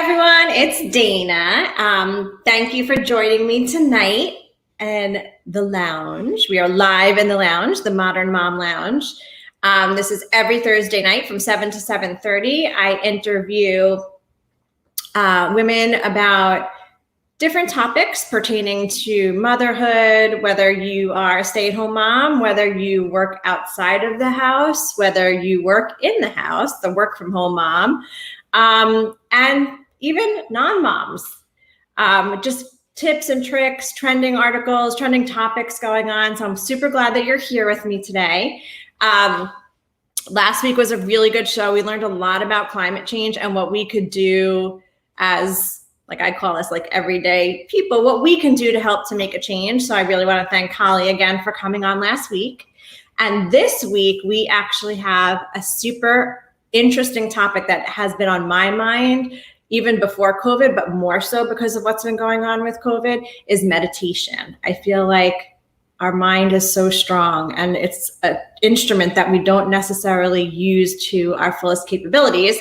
everyone, it's Dana. Thank you for joining me tonight in the lounge. We are live in the lounge, the Modern Mom Lounge. This is every Thursday night from 7 to 7:30. I interview women about different topics pertaining to motherhood, whether you are a stay-at-home mom, whether you work outside of the house, whether you work in the house, the work-from-home mom, and even non-moms. Just tips and tricks, trending articles, trending topics going on. So I'm super glad that you're here with me today. Last week was a really good show. We learned a lot about climate change and what we could do as, like I call us like everyday people, what we can do to help to make a change. So I really want to thank Holly again for coming on last week. And this week, we actually have a super interesting topic that has been on my mind even before COVID, but more so because of what's been going on with COVID, is meditation. I feel like our mind is so strong and it's an instrument that we don't necessarily use to our fullest capabilities.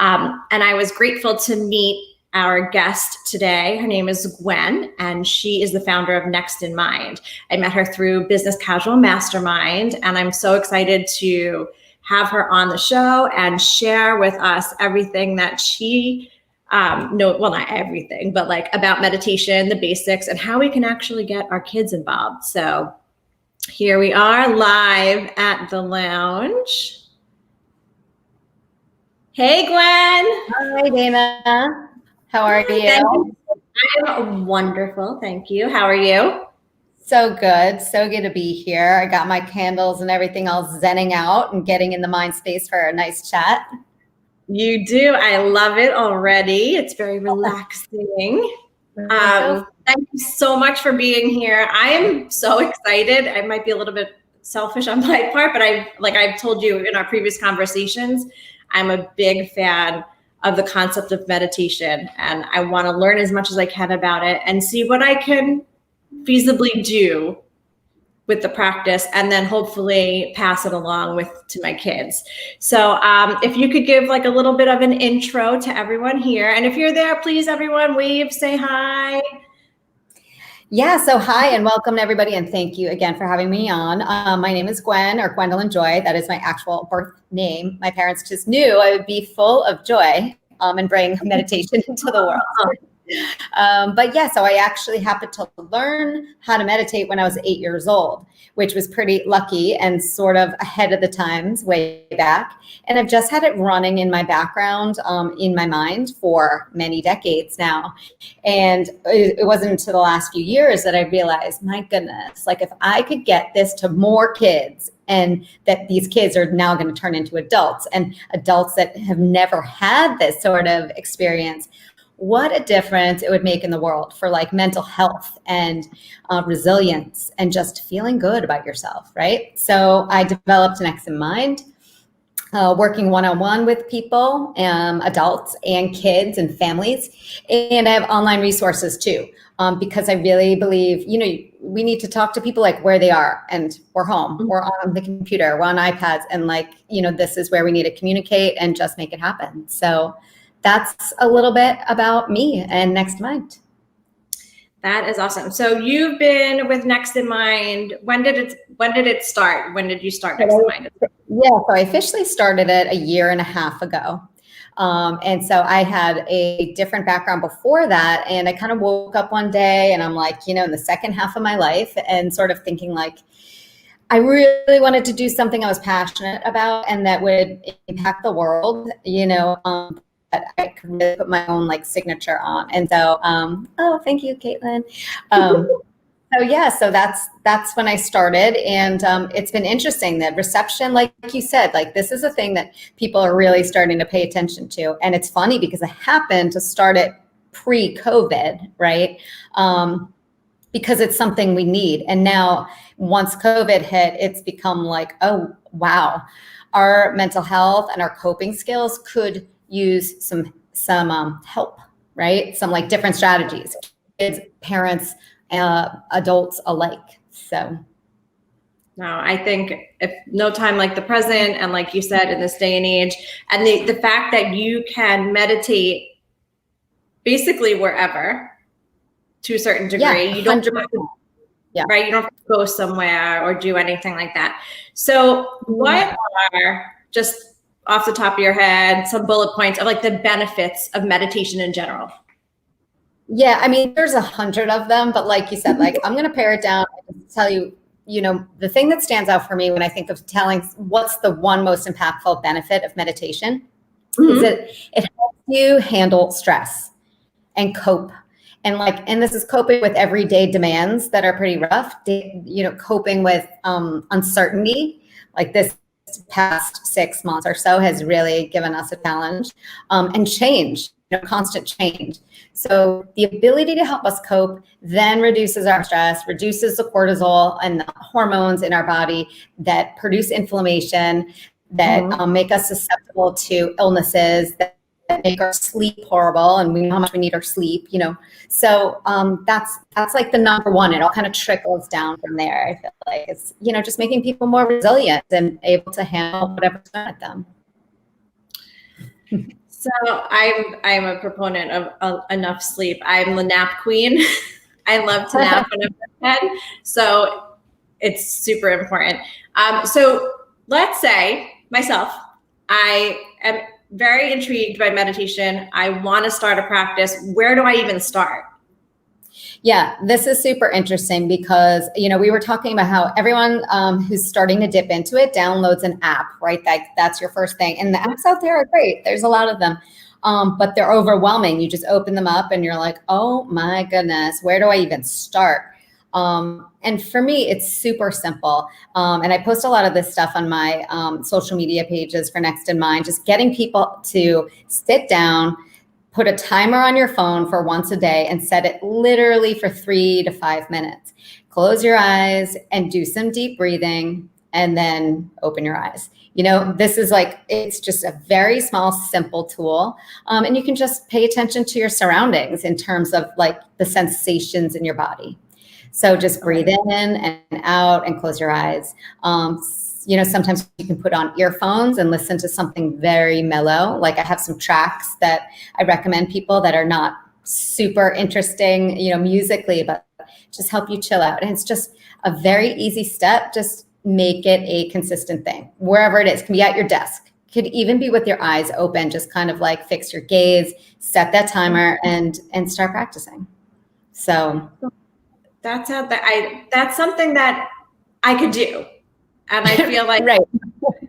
And I was grateful to meet our guest today. Her name is Gwen, and she is the founder of Next in Mind. I met her through Business Casual Mastermind, and I'm so excited to have her on the show and share with us everything that she not everything, but like about meditation, the basics, and how we can actually get our kids involved. So here we are live at the lounge. Hey, Gwen. Hi, Dana. How are you? I'm wonderful. Thank you. How are you? So good. So good to be here. I got my candles and everything all zenning out and getting in the mind space for a nice chat. You do. I love it already. It's very relaxing. Thank you so much for being here. I am so excited. I might be a little bit selfish on my part, but I've told you in our previous conversations, I'm a big fan of the concept of meditation, and I want to learn as much as I can about it and see what I can feasibly do with the practice, and then hopefully pass it along to my kids. So if you could give like a little bit of an intro to everyone here, and if you're there, please everyone wave, say hi. Yeah, so hi and welcome to everybody, and thank you again for having me on. My name is Gwen, or Gwendolyn Joy. That is my actual birth name. My parents just knew I would be full of joy and bring meditation into the world. But yeah, so I actually happened to learn how to meditate when I was 8 years old, which was pretty lucky and sort of ahead of the times way back. And I've just had it running in my background, in my mind for many decades now. And it wasn't until the last few years that I realized, my goodness, like if I could get this to more kids, and that these kids are now going to turn into adults, and adults that have never had this sort of experience, what a difference it would make in the world for like mental health and resilience and just feeling good about yourself, right? So I developed Next in Mind, working one-on-one with people, adults and kids and families. And I have online resources too, because I really believe, we need to talk to people like where they are, and we're home, we're on the computer, we're on iPads, and this is where we need to communicate and just make it happen. So that's a little bit about me and Next in Mind. That is awesome. So you've been with Next in Mind. When did it start? When did you start Next in Mind? Yeah, so I officially started it a year and a half ago. And so I had a different background before that. And I kind of woke up one day and I'm like, in the second half of my life, and sort of thinking like, I really wanted to do something I was passionate about and that would impact the world, that I could really put my own signature on. And so, thank you, Caitlin. So that's when I started. And it's been interesting, the reception, like you said, this is a thing that people are really starting to pay attention to. And it's funny because I happened to start it pre-COVID, right? Because it's something we need. And now once COVID hit, it's become like, oh, wow, our mental health and our coping skills could use some help, right? Some different strategies, kids, parents, adults alike. So no, I think if no time like the present, and like you said, in this day and age, and the fact that you can meditate basically wherever to a certain degree. Yeah, You don't 100%. Yeah. right? You don't have to go somewhere or do anything like that. So what are, just off the top of your head, some bullet points of like the benefits of meditation in general? Yeah, I mean, there's 100 of them, but like you said, like I'm going to pare it down and tell you, the thing that stands out for me when I think of telling what's the one most impactful benefit of meditation is that it helps you handle stress and cope. And this is coping with everyday demands that are pretty rough, coping with uncertainty, like this past 6 months or so has really given us a challenge, and change, constant change. So the ability to help us cope then reduces our stress, reduces the cortisol and the hormones in our body that produce inflammation, that make us susceptible to illnesses, that make our sleep horrible, and we know how much we need our sleep, So that's like the number one. It all kind of trickles down from there. I feel like it's, just making people more resilient and able to handle whatever's thrown at them. So I'm a proponent of enough sleep. I'm the nap queen. I love to nap when I'm in bed, so it's super important. So let's say myself, I am very intrigued by meditation. I want to start a practice. Where do I even start? Yeah, this is super interesting because, we were talking about how everyone who's starting to dip into it downloads an app, right? That's your first thing. And the apps out there are great. There's a lot of them, but they're overwhelming. You just open them up and you're like, oh my goodness, where do I even start? And for me, it's super simple. And I post a lot of this stuff on my social media pages for Next in Mind, just getting people to sit down, put a timer on your phone for once a day and set it literally for 3 to 5 minutes. Close your eyes and do some deep breathing and then open your eyes. This is it's just a very small, simple tool. And you can just pay attention to your surroundings in terms of like the sensations in your body. So just breathe in and out and close your eyes. Sometimes you can put on earphones and listen to something very mellow. Like I have some tracks that I recommend people that are not super interesting, musically, but just help you chill out. And it's just a very easy step. Just make it a consistent thing, wherever it is. It can be at your desk. Could even be with your eyes open. Just kind of like fix your gaze, set that timer, and start practicing. So that's something that I could do. And I feel like, right.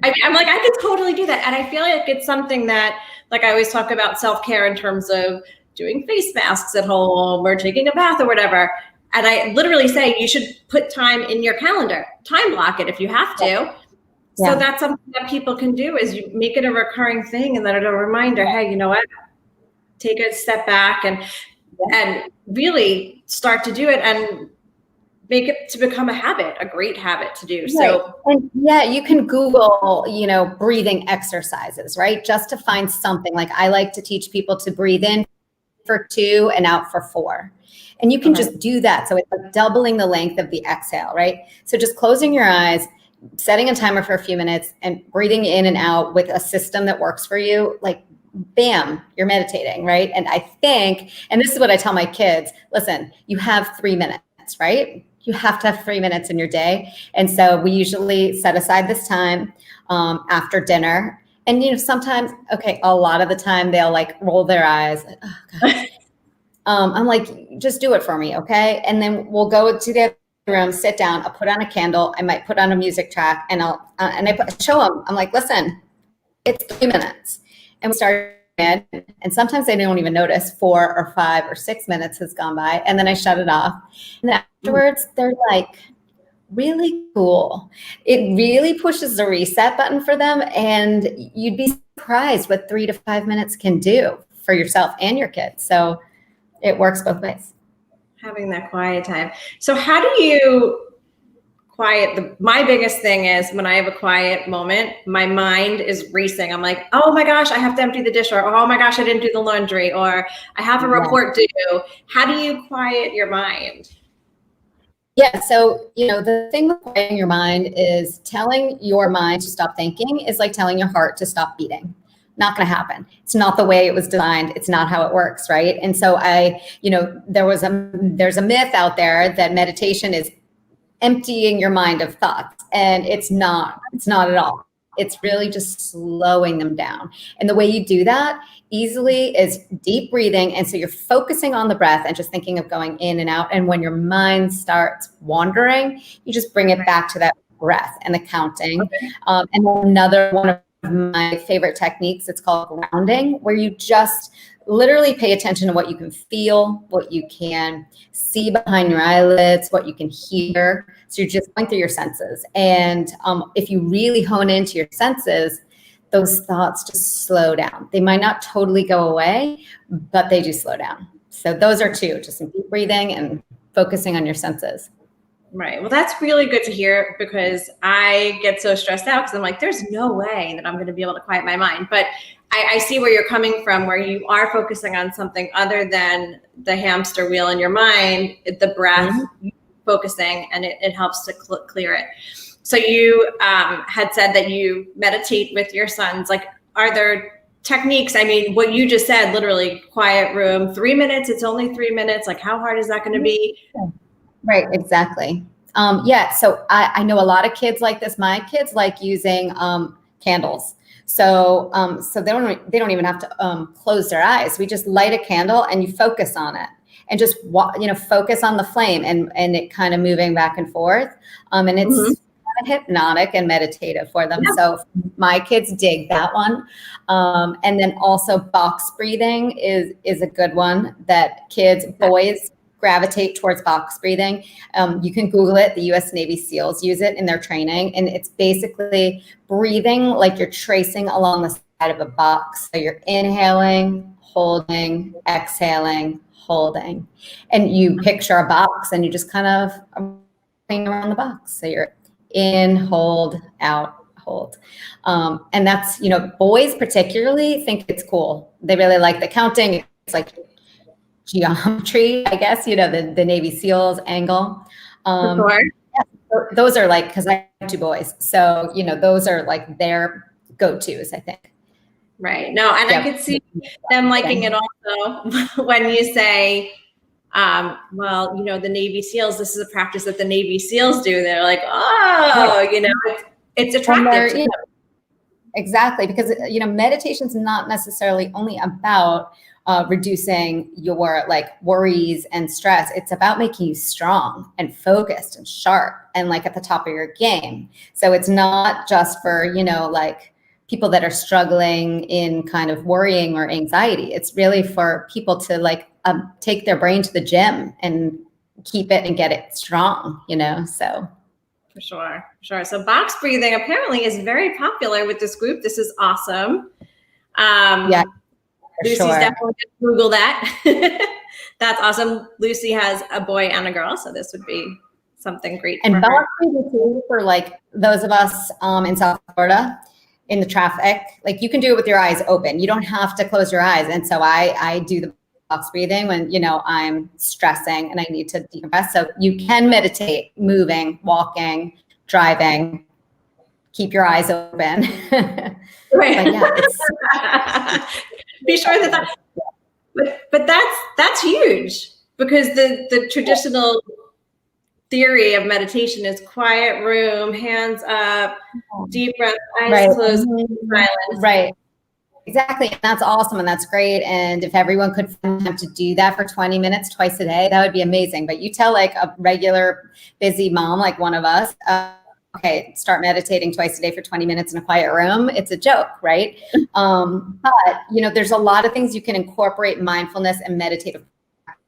I'm like, I could totally do that. And I feel like it's something that, like I always talk about self-care in terms of doing face masks at home or taking a bath or whatever. And I literally say you should put time in your calendar, time block it if you have to. Yeah. So that's something that people can do, is you make it a recurring thing and then a reminder, hey, you know what? Take a step back and really start to do it and make it to become a habit, a great habit to do. Right. So you can Google, breathing exercises, right? Just to find something. Like I like to teach people to breathe in for 2 and out for 4. And you can just do that. So it's like doubling the length of the exhale, right? So just closing your eyes, setting a timer for a few minutes and breathing in and out with a system that works for you, like bam, you're meditating, right? And I think, and this is what I tell my kids, listen, you have 3 minutes, right? You have to have 3 minutes in your day. And so we usually set aside this time after dinner. And, sometimes, a lot of the time they'll like roll their eyes. Like, oh, God. I'm like, just do it for me. Okay. And then we'll go to the room, sit down, I'll put on a candle. I might put on a music track and I show them, I'm like, listen, it's 3 minutes. And we start, and sometimes they don't even notice 4 or 5 or 6 minutes has gone by. And then I shut it off. And afterwards, they're like, really cool. It really pushes the reset button for them. And you'd be surprised what 3 to 5 minutes can do for yourself and your kids. So it works both ways. Having that quiet time. So how do you quiet? My biggest thing is when I have a quiet moment, my mind is racing. I'm like, oh my gosh, I have to empty the dish, or oh my gosh, I didn't do the laundry, or I have a report due. How do you quiet your mind? Yeah, so, the thing with quieting your mind is telling your mind to stop thinking is like telling your heart to stop beating. Not going to happen. It's not the way it was designed. It's not how it works, right? And so there's a myth out there that meditation is emptying your mind of thoughts, and it's not at all. It's really just slowing them down. And the way you do that easily is deep breathing. And so you're focusing on the breath and just thinking of going in and out. And when your mind starts wandering, you just bring it back to that breath and the counting. And another one of my favorite techniques, it's called grounding, where you just literally pay attention to what you can feel, what you can see behind your eyelids, what you can hear. So you're just going through your senses. And if you really hone into your senses, those thoughts just slow down. They might not totally go away, but they do slow down. So those are two, just some deep breathing and focusing on your senses. Right. Well, that's really good to hear, because I get so stressed out because I'm like, there's no way that I'm going to be able to quiet my mind. But I see where you're coming from, where you are focusing on something other than the hamster wheel in your mind, the breath, focusing, and it helps to clear it. So you had said that you meditate with your sons. Like, are there techniques? I mean, what you just said, literally quiet room, 3 minutes, it's only 3 minutes. Like, how hard is that going to be? Right, exactly. So I know a lot of kids like this. My kids like using candles. So they don't even have to close their eyes. We just light a candle and you focus on it, and just focus on the flame and it kind of moving back and forth. And it's kind of hypnotic and meditative for them. Yeah. So my kids dig that one. And then also box breathing is a good one that boys gravitate towards box breathing. You can Google it. The U.S. Navy SEALs use it in their training. And it's basically breathing like you're tracing along the side of a box. So you're inhaling, holding, exhaling, holding. And you picture a box and you just kind of going around the box. So you're in, hold, out, hold. And that's, boys particularly think it's cool. They really like the counting. It's like geometry, I guess, the Navy SEALs angle. Sure. Yeah, those are like, because I have two boys, so those are like their go-tos, I think. Right. No, and I could see them liking it also when you say, the Navy SEAls, this is a practice that the Navy SEAls do. They're like, it's attractive to them. Exactly, because meditation is not necessarily only about reducing your worries and stress. It's about making you strong and focused and sharp and at the top of your game. So it's not just for people that are struggling in kind of worrying or anxiety. It's really for people to take their brain to the gym and keep it and get it strong. So. For sure. So box breathing apparently is very popular with this group. This is awesome. Yeah. Lucy's definitely going to Google that. That's awesome. Lucy has a boy and a girl, so this would be something great. And box breathing too, for those of us in South Florida in the traffic, you can do it with your eyes open. You don't have to close your eyes. And so I do the box breathing when I'm stressing and I need to decompress. So you can meditate, moving, walking, driving. Keep your eyes open. Right. Be sure but that's huge, because the traditional theory of meditation is quiet room, hands up, deep breath, eyes closed, silence. Right. Exactly. And that's awesome. And that's great. And if everyone could find time to do that for 20 minutes twice a day, that would be amazing. But you tell a regular busy mom, like one of us, okay, start meditating twice a day for 20 minutes in a quiet room. It's a joke, right? But, there's a lot of things you can incorporate mindfulness and meditative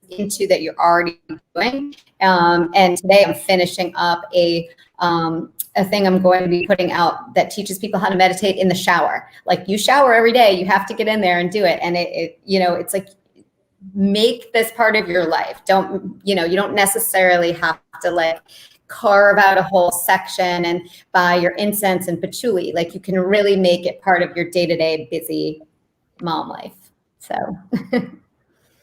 into that you're already doing. And today I'm finishing up a thing I'm going to be putting out that teaches people how to meditate in the shower. You shower every day, you have to get in there and do it. And it's make this part of your life. You don't necessarily have to carve out a whole section and buy your incense and patchouli. You can really make it part of your day-to-day busy mom life. So.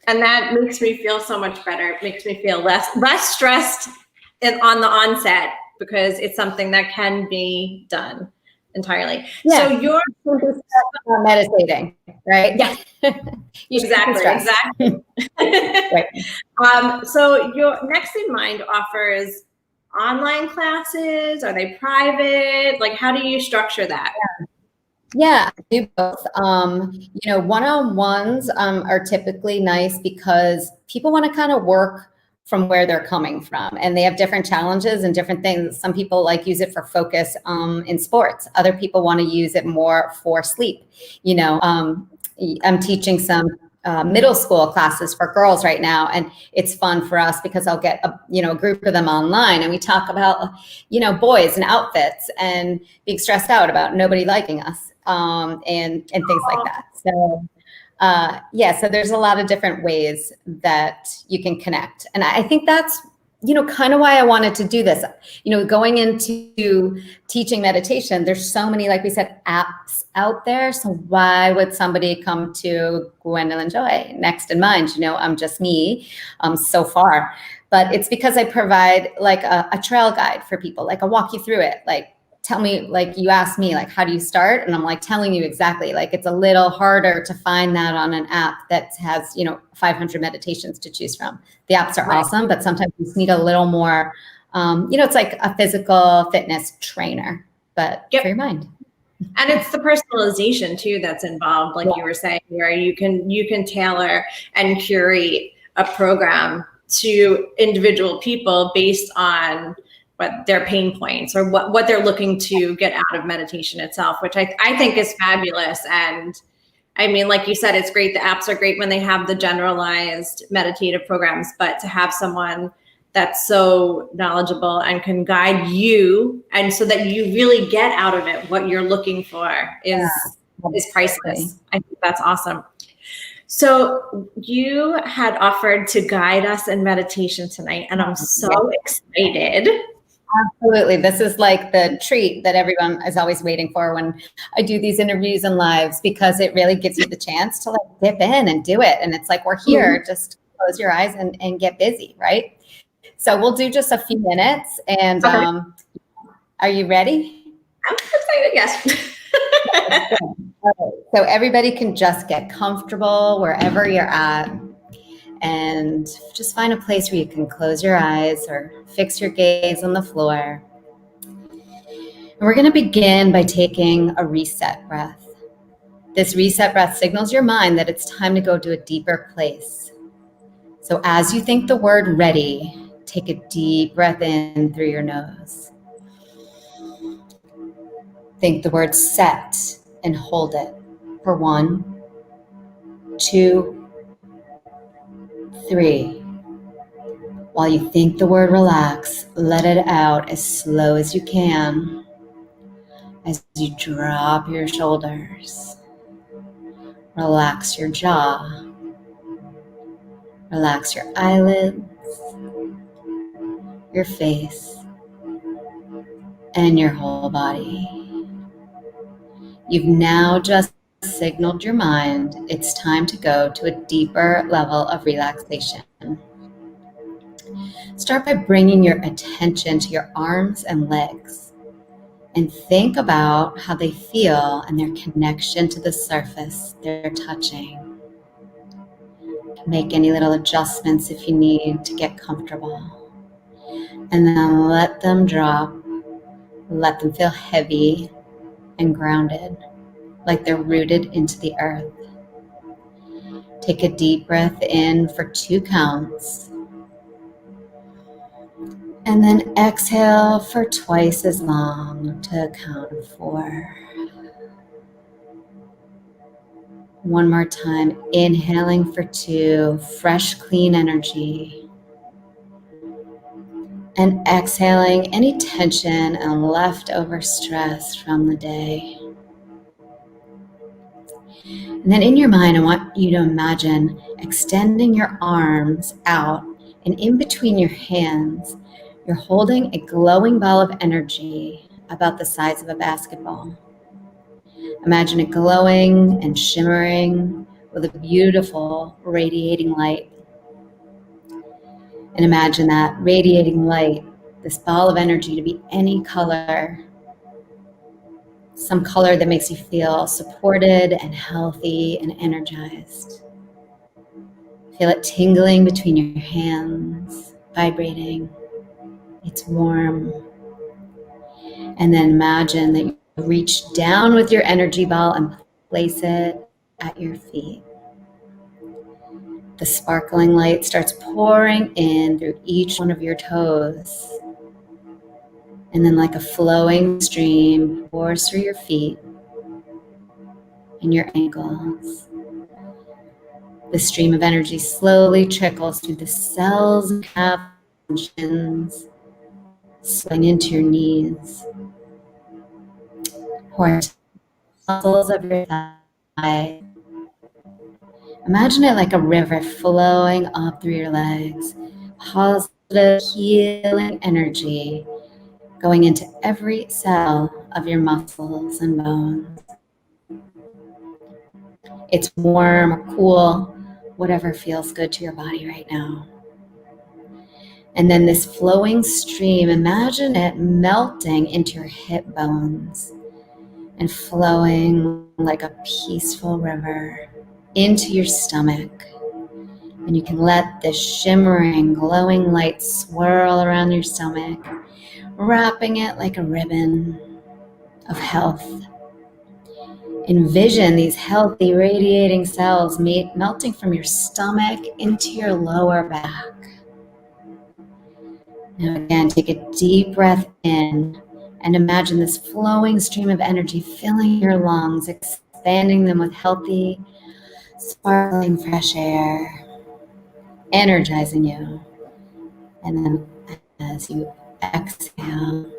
And that makes me feel so much better. It makes me feel less stressed on the onset, because it's something that can be done. entirely. Yeah. So you're meditating, right? Yeah, exactly. Right. So your Next in Mind offers online classes. Are they private? Like, how do you structure that? Yeah, I do both. One-on-ones are typically nice because people want to kind of work from where they're coming from, and they have different challenges and different things. Some people use it for focus in sports. Other people want to use it more for sleep. I'm teaching some middle school classes for girls right now, and it's fun for us because I'll get a group of them online, and we talk about boys and outfits and being stressed out about nobody liking us, and things like that. So so there's a lot of different ways that you can connect, and I think that's kind of why I wanted to do this. Going into teaching meditation, there's so many, like we said, apps out there. So why would somebody come to Gwendolyn Joy, Next in Mind? I'm just me so far. But it's because I provide like a trail guide for people. Like I'll walk you through it. Like, tell me, like you asked me, like, how do you start? And I'm like telling you exactly. Like it's a little harder to find that on an app that has 500 meditations to choose from. The apps are awesome, but sometimes you just need a little more. It's like a physical fitness trainer, but for your mind. And it's the personalization too that's involved, like you were saying, where you can tailor and curate a program to individual people based on what their pain points or what they're looking to get out of meditation itself, which I think is fabulous. And I mean, like you said, it's great. The apps are great when they have the generalized meditative programs, but to have someone that's so knowledgeable and can guide you, and so that you really get out of it what you're looking for is priceless. I think that's awesome. So you had offered to guide us in meditation tonight, and I'm so excited. Absolutely. This is like the treat that everyone is always waiting for when I do these interviews and lives, because it really gives you the chance to like dip in and do it. And it's like, we're here, just close your eyes and get busy, right? So we'll do just a few minutes. And are you ready? I'm excited, yes. So everybody can just get comfortable wherever you're at. And just find a place where you can close your eyes or fix your gaze on the floor. And we're going to begin by taking a reset breath. This reset breath signals your mind that it's time to go to a deeper place. So as you think the word ready, take a deep breath in through your nose. Think the word set and hold it for 1, 2, 3. While you think the word relax, let it out as slow as you can as you drop your shoulders. Relax your jaw. Relax your eyelids, your face, and your whole body. You've now just signaled your mind it's time to go to a deeper level of relaxation. Start by bringing your attention to your arms and legs and think about how they feel and their connection to the surface they're touching. Make any little adjustments if you need to get comfortable. And then let them drop. Let them feel heavy and grounded, like they're rooted into the earth. Take a deep breath in for 2 counts. And then exhale for twice as long to count 4. One more time, inhaling for 2, fresh, clean energy. And exhaling any tension and leftover stress from the day. And then in your mind, I want you to imagine extending your arms out, and in between your hands, you're holding a glowing ball of energy about the size of a basketball. Imagine it glowing and shimmering with a beautiful radiating light. And imagine that radiating light, this ball of energy, to be any color. some color that makes you feel supported and healthy and energized. Feel it tingling between your hands, vibrating. It's warm. And then imagine that you reach down with your energy ball and place it at your feet. The sparkling light starts pouring in through each one of your toes. And then like a flowing stream pours through your feet and your ankles. The stream of energy slowly trickles through the cells and calves and shins, swing into your knees, pour muscles of your thigh. Imagine it like a river flowing up through your legs, positive healing energy going into every cell of your muscles and bones. It's warm or cool, whatever feels good to your body right now. And then this flowing stream, imagine it melting into your hip bones and flowing like a peaceful river into your stomach. And you can let this shimmering, glowing light swirl around your stomach, wrapping it like a ribbon of health. Envision these healthy, radiating cells melting from your stomach into your lower back. Now again, take a deep breath in and imagine this flowing stream of energy filling your lungs, expanding them with healthy, sparkling fresh air, energizing you. And then as you exhale,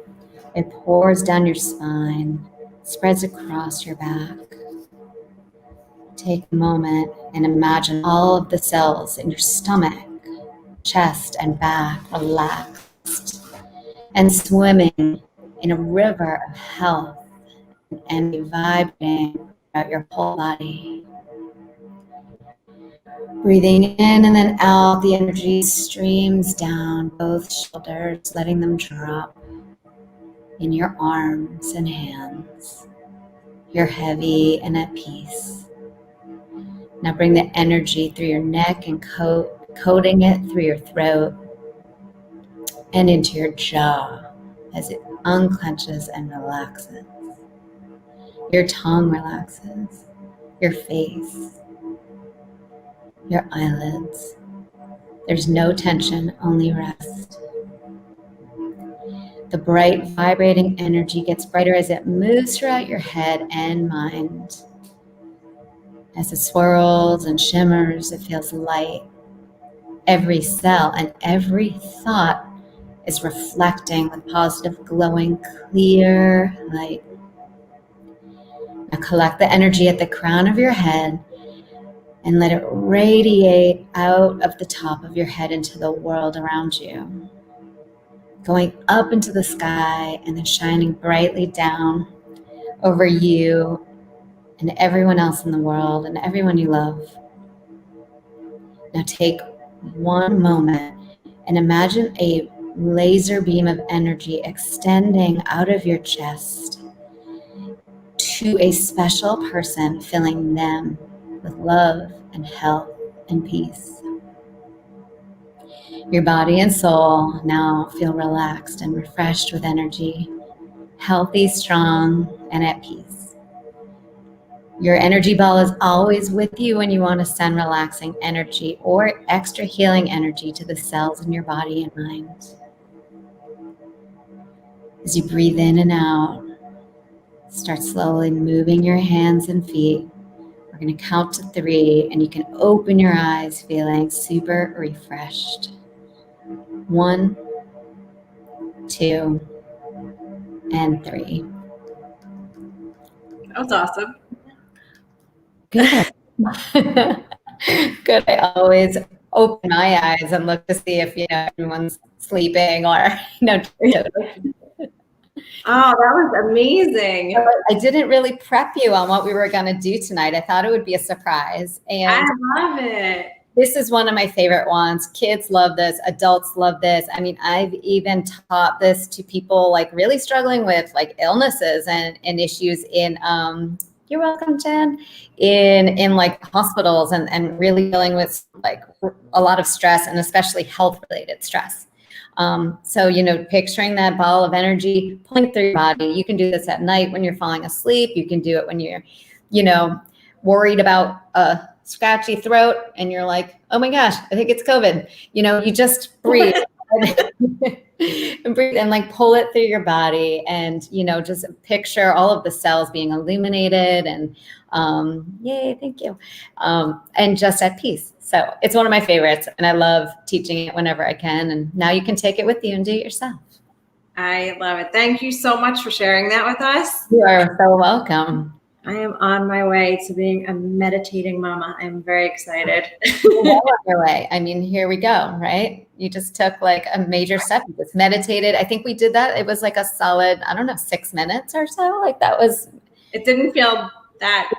it pours down your spine, spreads across your back. Take a moment and imagine all of the cells in your stomach, chest, and back relaxed and swimming in a river of health and vibrating throughout your whole body. Breathing in and then out, the energy streams down both shoulders, letting them drop in your arms and hands. You're heavy and at peace. Now bring the energy through your neck and coating it through your throat and into your jaw as it unclenches and relaxes. Your tongue relaxes, your face, your eyelids. There's no tension, only rest. The bright, vibrating energy gets brighter as it moves throughout your head and mind. As it swirls and shimmers, it feels light. Every cell and every thought is reflecting with positive, glowing, clear light. Now collect the energy at the crown of your head and let it radiate out of the top of your head into the world around you, going up into the sky and then shining brightly down over you and everyone else in the world and everyone you love. Now take one moment and imagine a laser beam of energy extending out of your chest to a special person, filling them with love and health and peace. Your body and soul now feel relaxed and refreshed with energy, healthy, strong, and at peace. Your energy ball is always with you when you want to send relaxing energy or extra healing energy to the cells in your body and mind. As you breathe in and out, start slowly moving your hands and feet. We're going to count to 3 and you can open your eyes feeling super refreshed. 1, 2, and 3. That was awesome. Good. Good. I always open my eyes and look to see if, everyone's sleeping or, Oh, that was amazing. I didn't really prep you on what we were going to do tonight. I thought it would be a surprise. And I love it. This is one of my favorite ones. Kids love this. Adults love this. I mean, I've even taught this to people like really struggling with like illnesses and issues in, you're welcome, Jen, in like hospitals and really dealing with like a lot of stress and especially health related stress. So, you know, picturing that ball of energy pulling through your body. You can do this at night when you're falling asleep. You can do it when you're, you know, worried about a scratchy throat and you're like, oh my gosh, I think it's COVID. You know, you just breathe and breathe and like pull it through your body and, you know, just picture all of the cells being illuminated and yay, thank you. And just at peace. So it's one of my favorites and I love teaching it whenever I can. And now you can take it with you and do it yourself. I love it. Thank you so much for sharing that with us. You are so welcome. I am on my way to being a meditating mama. I'm very excited. You're well on your way. I mean, here we go, right? You just took like a major step. You just meditated. I think we did that. It was like a solid, I don't know, 6 minutes or so. Like that was. It didn't feel that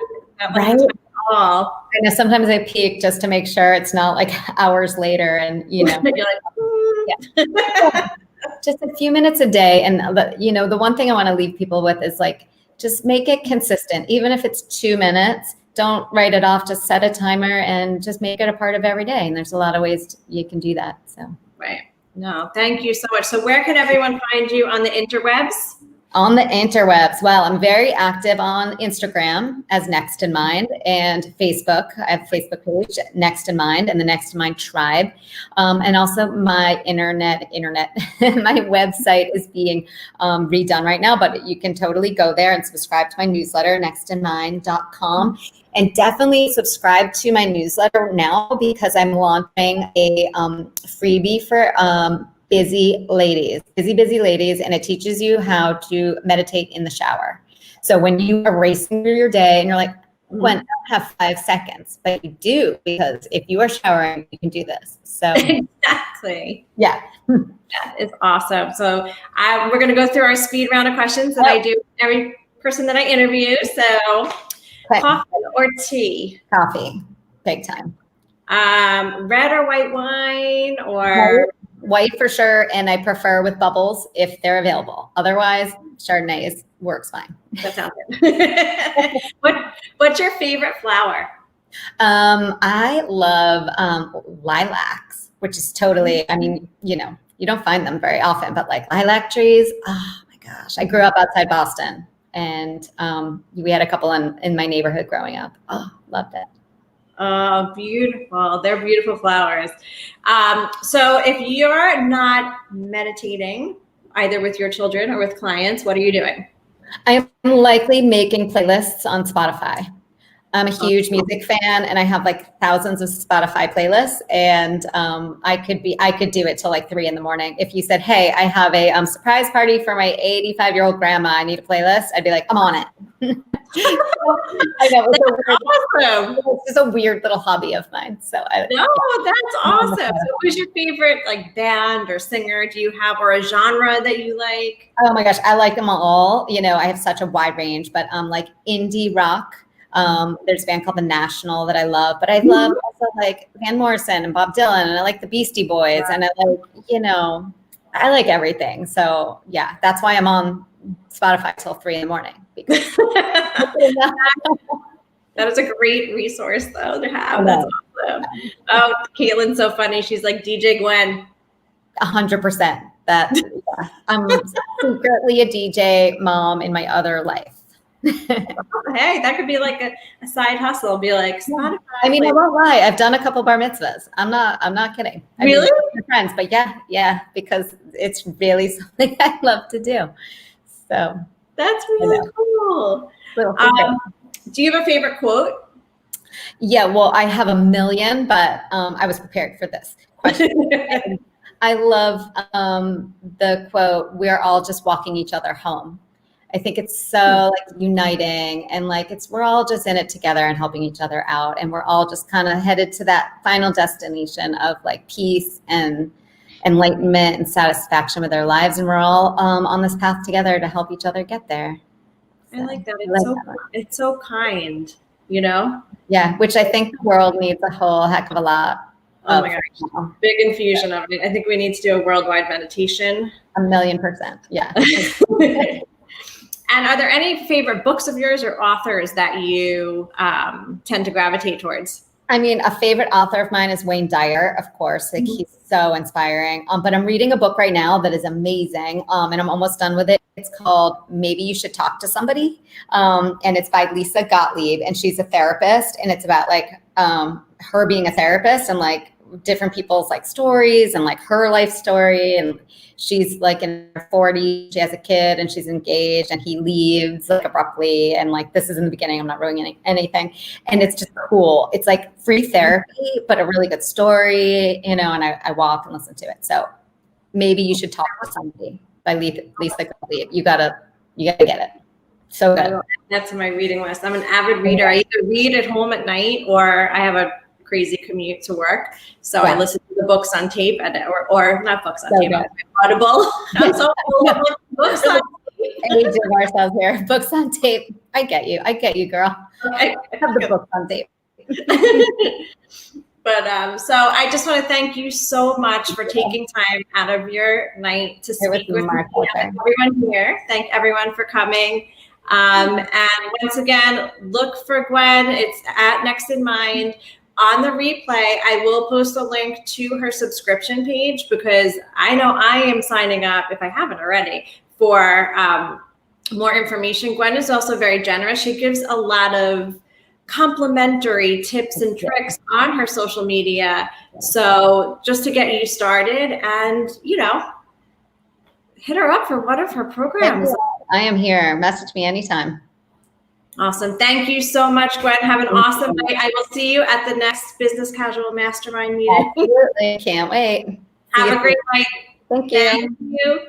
right at all. I know sometimes I peek just to make sure it's not like hours later and, you know. You're like, yeah. Just a few minutes a day. And, you know, the one thing I want to leave people with is like, just make it consistent. Even if it's 2 minutes, don't write it off. Just set a timer and just make it a part of every day. And there's a lot of ways you can do that. So, right. No, thank you so much. So where can everyone find you on the interwebs? On the interwebs, well, I'm very active on Instagram as Next in Mind and Facebook. I have a Facebook page, Next in Mind, and the Next in Mind Tribe. And also my internet, my website is being redone right now, but you can totally go there and subscribe to my newsletter, nextinmind.com. And definitely subscribe to my newsletter now because I'm launching a freebie for busy ladies, and it teaches you how to meditate in the shower. So when you are racing through your day and you're like, Gwen, I don't have 5 seconds, but you do, because if you are showering, you can do this. So exactly. Yeah. That is awesome. So we're going to go through our speed round of questions that I do with every person that I interview. So coffee or tea? Coffee, big time. Red or white wine or... White for sure, and I prefer with bubbles if they're available. Otherwise, Chardonnay works fine. That sounds good. What's your favorite flower? I love lilacs, which is totally, I mean, you know, you don't find them very often, but like lilac trees, oh my gosh. I grew up outside Boston and we had a couple in my neighborhood growing up. Oh, loved it. Oh, beautiful. They're beautiful flowers. So if you're not meditating either with your children or with clients, what are you doing? I'm likely making playlists on Spotify. I'm a huge music fan and I have like thousands of Spotify playlists and I could do it till like 3 a.m. If you said, hey, I have a surprise party for my 85-year-old grandma, I need a playlist, I'd be like, I'm on it. I know, awesome. It's just a weird little hobby of mine. So that's awesome. So who's your favorite like band or singer do you have, or a genre that you like? Oh my gosh, I like them all. You know, I have such a wide range, but like indie rock. There's a band called The National that I love, but I love also like Van Morrison and Bob Dylan, and I like the Beastie Boys, and I like, you know, I like everything. So yeah, that's why I'm on Spotify till 3 a.m. because that is a great resource though to have. That's awesome. Oh, Caitlin's so funny. She's like DJ Gwen. 100%. That I'm secretly a DJ mom in my other life. Hey, that could be like a side hustle. Be like Spotify. I mean, I won't lie. I've done a couple bar mitzvahs. I'm not kidding. Really? I mean, friends, but yeah, because it's really something I love to do. So that's really cool. Do you have a favorite quote? Yeah, well, I have a million, but I was prepared for this question. I love the quote, "We're all just walking each other home." I think it's so like uniting and like we're all just in it together and helping each other out. And we're all just kind of headed to that final destination of like peace and enlightenment and satisfaction with our lives. And we're all on this path together to help each other get there. So, I like that. It's so kind. you know? Yeah, which I think the world needs a whole heck of a lot. Oh my gosh, big infusion of it. I think we need to do a worldwide meditation. 1,000,000%. Yeah. And are there any favorite books of yours or authors that you tend to gravitate towards? I mean, a favorite author of mine is Wayne Dyer, of course. Like, he's so inspiring. But I'm reading a book right now that is amazing, and I'm almost done with it. It's called Maybe You Should Talk to Somebody, and it's by Lisa Gottlieb, and she's a therapist, and it's about like her being a therapist and like different people's like stories and like her life story. And she's like in her 40s, she has a kid and she's engaged, and he leaves like abruptly. And like, this is in the beginning, I'm not ruining anything. And it's just cool. It's like free therapy, but a really good story, you know, and I walk and listen to it. So Maybe You Should Talk to Somebody by Lisa Gottlieb. You gotta get it. So good. That's on my reading list. I'm an avid reader. I either read at home at night or I have a crazy commute to work. So I listen to the books on tape or not books on tape, Audible. I'm so cool with books on tape. We do ourselves here. Books on tape. I get you, girl. I have the books on tape. But so I just want to thank you so much for taking time out of your night to speak with me. Everyone here. Thank everyone for coming. And once again, look for Gwen. It's at Next in Mind. On the replay, I will post a link to her subscription page because I know I am signing up, if I haven't already, for more information. Gwen is also very generous. She gives a lot of complimentary tips and tricks on her social media. So just to get you started and, you know, hit her up for one of her programs. I am here. Message me anytime. Awesome. Thank you so much, Gwen. Have an awesome night. I will see you at the next Business Casual Mastermind meeting. Absolutely. Can't wait. Have a great night. Thank you. Thank you.